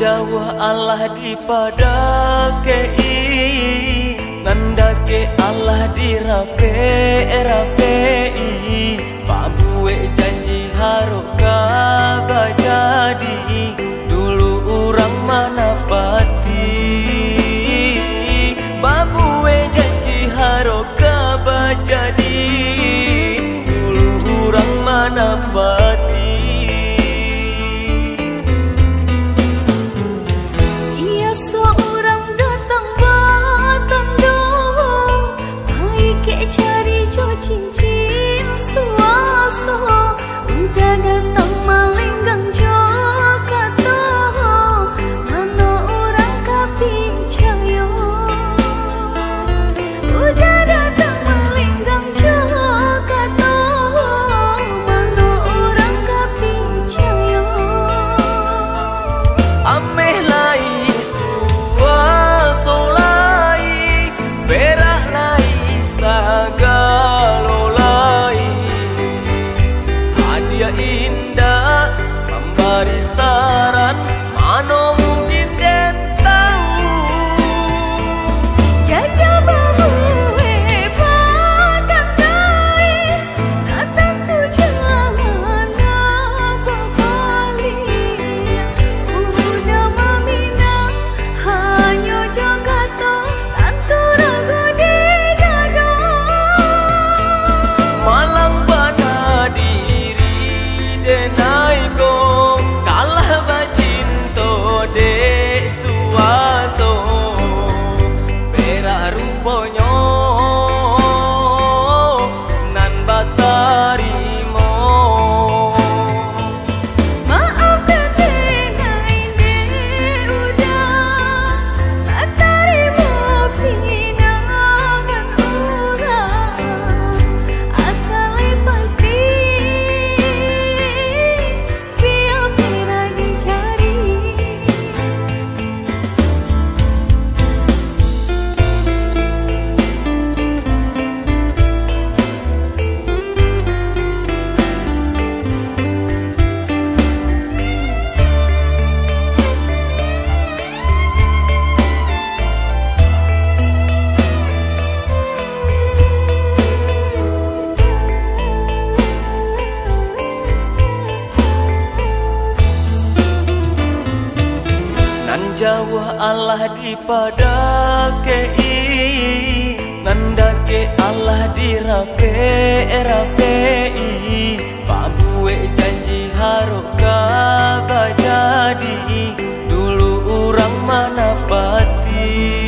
jauh Allah di padakei, nandake Allah di rapei, pabue janji haroka bajadi, dulu orang mana pati, babue janji haroka bajadi, dulu orang mana pati. Seorang datang batando, baik cari jo cincin suaso, udah datang malenggang jo kato, mana orang kapicayo, udah datang malenggang jo kato, mana orang kapicayo. Ameh lai solai, perak lai sagalolai, hadiah indah memberi saran, mano mungkin den tahu. Jajah babu hebat andai, datang tu jalan apa balik, udah meminang hanya jogato tantu ragu di dado. Malang bana diri denai ko, kalah bacinto de suaso, perak ruponyo nan batarimo. Maafkan denai de udah tak terima pinangan orang, asalnya pasti biar pernah dicari. Nan jauh Allah di padakei, nandake Allah di rapei, pabue janji haroka bajadi, dulu orang mana pati.